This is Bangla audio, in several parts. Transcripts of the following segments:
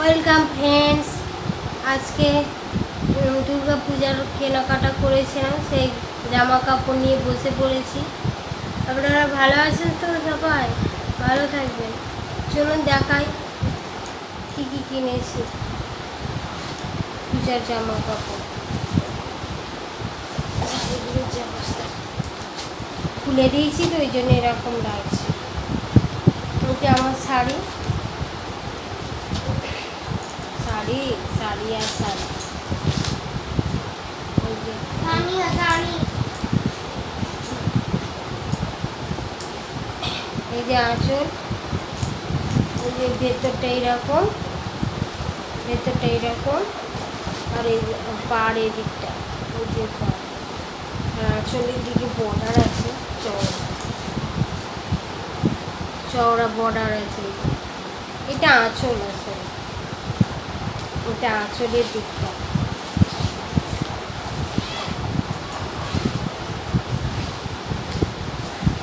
Welcome friends. আজকে দুর্গা পূজার কেনাকাটা করেছিলাম, সেই জামা কাপড় নিয়ে বসে পড়েছি। আপনারা ভালো আছেন তো? সবাই ভালো থাকবেন। চলুন দেখাই কী কী কিনেছি পূজার জামা কাপড়। খুলে দিয়েছি তো ওই জন্য এরকম লাগছে। ওইটা আমার শাড়ি আর শাড়ি। এই যে আঁচল, এই যে ভেতরটা এইরকম, আর এই পাড় এদিকটা, ওই যে পাড়, আর আঁচলের দিকে বর্ডার আছে, চওড়া বর্ডার আছে। এটা আঁচল আছে, এটা আঁচলের দিকটা।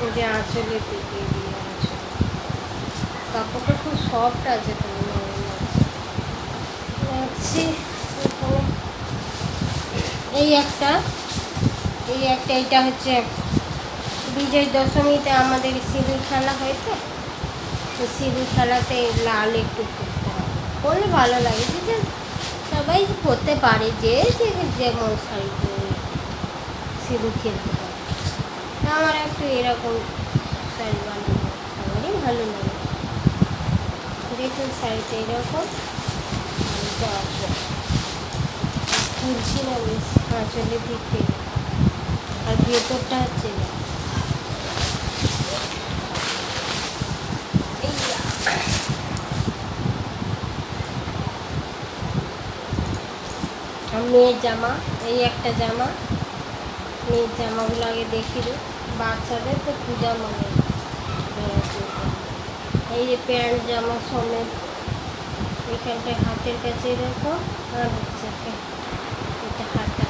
এটা আঁচলের দিকে দিয়ে আঁচল। কাপড়টা খুব সফট আছে, এই একটা এটা হচ্ছে বিজয় দশমীতে আমাদের সিঁদুর খেলা হয়, তো সিঁদুর খেলাতে লাল একটু পরতে হয়, পরলে ভালো লাগে। যে সবাই পরতে পারে, যে যেমন শাড়ি পরে সিঁদুর খেলতে পারে। আমার একটু এরকম শাড়ি বানানো সবারই ভালো লাগে। দেখুন শাড়িটা এরকম, তুলছি না বেশ আঁচলের দিক থেকে, আর ভেতরটা হচ্ছে মেয়ের জামা। এই একটা জামা, মেয়ের জামাগুলো আগে দেখিয়ে দিই। বাচ্চাদের তো পূজা মানে এই যে প্যান্ট জামা সমেত, এখানটায় হাতের কাছে এরকম, আর হচ্ছে এটা হাতা।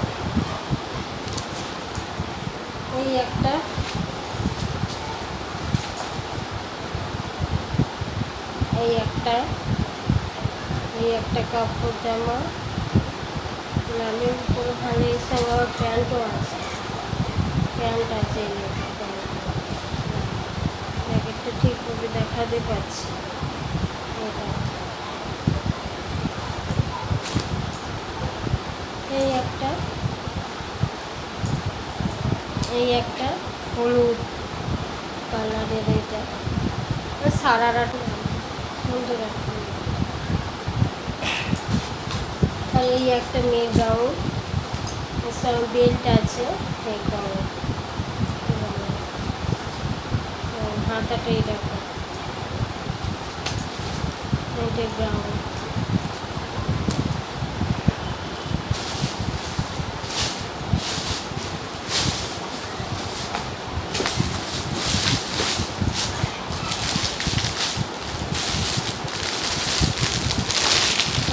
এই একটা কাপড় জামা, লালের উপরে ভালো। এর সঙ্গে আবার প্যান্টও আছে, জ্যাকেটটা ঠিকভাবে দেখাতে পাচ্ছি। এই একটা হলুদ কালারের, এটা সারারা সুন্দর একটা। আর এই একটা মেয়ের গাউন, এর সঙ্গে বেল্ট আছে, এই গাউন হাতাটা এইরকম, এটা গাউন।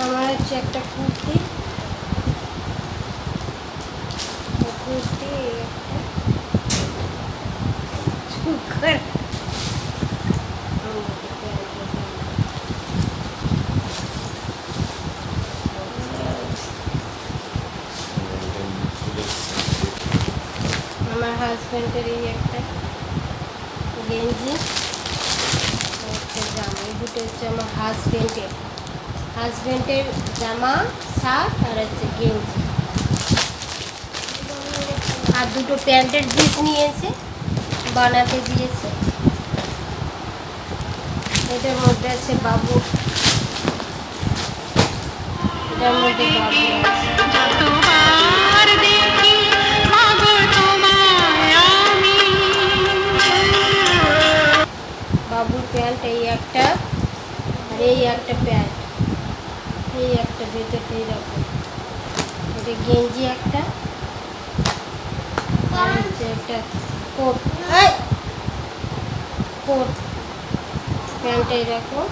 আমার হচ্ছে একটা কুর্তি, আমার হাজব্যান্ডের এই একটা গেঞ্জি, একটা জামা। এই দুটো হচ্ছে আমার হাজব্যান্ডের জামা, শার্ট আর হচ্ছে গেঞ্জি। আর দুটো প্যান্টের পিস নিয়েছে, বানাতে দিয়েছে। এটার মধ্যে আছে বাবু, এটার মধ্যে বাবু আছে। বাবুর প্যান্ট এই একটা, আর এই একটা প্যান্ট, এই একটা ভেতরটা এইরকম। এটা গেঞ্জি একটা, আর হচ্ছে একটা কোট প্যান্ট এইরকম।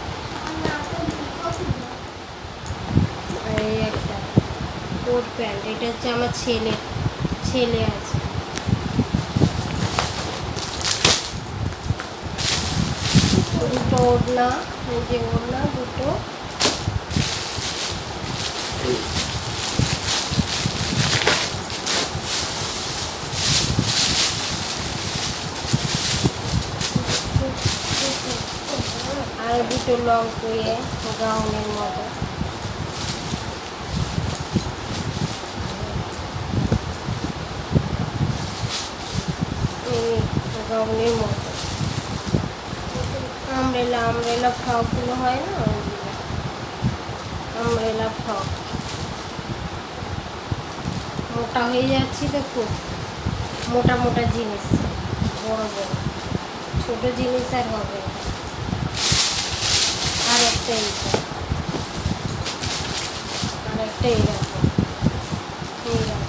আর এই একটা কোট প্যান্ট, এটা হচ্ছে আমার ছেলে আছে। দুটো ওড়না, এই যে ওড়না দুটো, একটু লং করে গাউনের মতো। গাউনের মতো আমব্রেলা আমব্রেলা ফ্রকগুলো হয় না, আমব্রেলা ফ্রক। মোটা হয়ে যাচ্ছি তো, খুব মোটা মোটা জিনিস, বড় বড়, ছোট জিনিস আর হবে না। আর একটা এইরকম, আর একটা এইরকম এইরকম।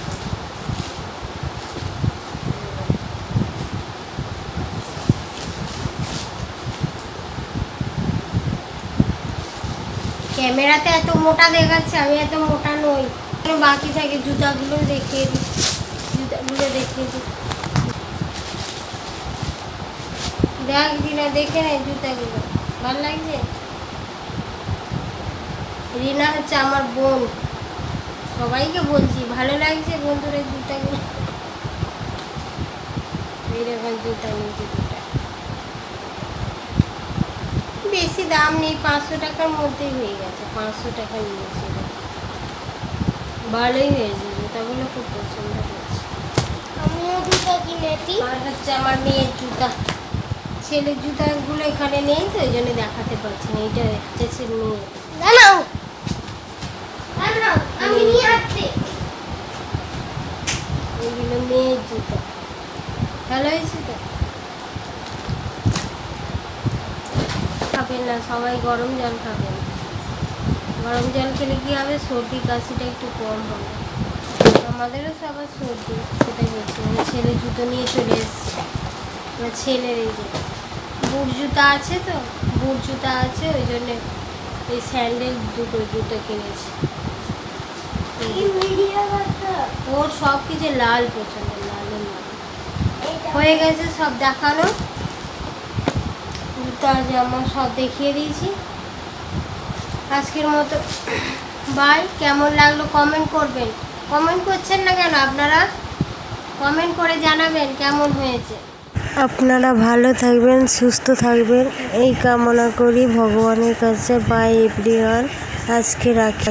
ক্যামেরাতে এত মোটা দেখাচ্ছে, আমি এত মোটা নই। বাকি থাকে জুতাগুলো দেখিয়ে দিই, জুতাগুলো দেখিয়ে দিই। দেখ দিনা, দেখে নেই জুতাগুলো, ভালো লাগছে। রিনা হচ্ছে আমার বোন, সবাইকে বলছি ভালো লাগছে বন্ধুরা জুতাগুলো। এইরকম জুতা নিয়েছি দুটা, বেশি দাম নেই, 500 টাকার মধ্যেই হয়ে গেছে। 500 টাকা নিয়েছি, ভালোই হয়েছে জুতাগুলো, খুব পছন্দ হয়েছে। আমিও জুতা কিনেছি। আর হচ্ছে আমার মেয়ের জুতা, ছেলের জুতাগুলো এখানে নেই তো এই জন্য দেখাতে পারছি না। এইটা হচ্ছে মেয়ে। দাঁড়াও দাঁড়াও, আমি নিয়ে আসছি। এগুলো মেয়ের জুতা, ভালো হয়েছে তো। খাবেন না সবাই, গরম জল খাবেন। গরম জল খেলে কি হবে, সর্দি কাশিটা একটু কম হবে। আমাদেরও সবার সর্দি, সেটাই বলছি। আমি ছেলে জুতো নিয়ে চলে এসেছি। আমার ছেলের এই যে বুট জুতা আছে তো, বুট জুতা আছে, ওই জন্যে এই স্যান্ডেল দুটো জুতো কিনেছি। ওর সব কিছু লাল পছন্দ, লালের লাল হয়ে গেছে সব দেখানো। জুতা জামা সব দেখিয়ে দিয়েছি আজকের মতো। বাই। কেমন লাগলো কমেন্ট করবেন। কমেন্ট করছেন না কেন আপনারা? কমেন্ট করে জানাবেন কেমন হয়েছে। আপনারা ভালো থাকবেন, সুস্থ থাকবেন এই কামনা করি ভগবানের কাছে। বাই এভরিওয়ান, আজকে রাখি।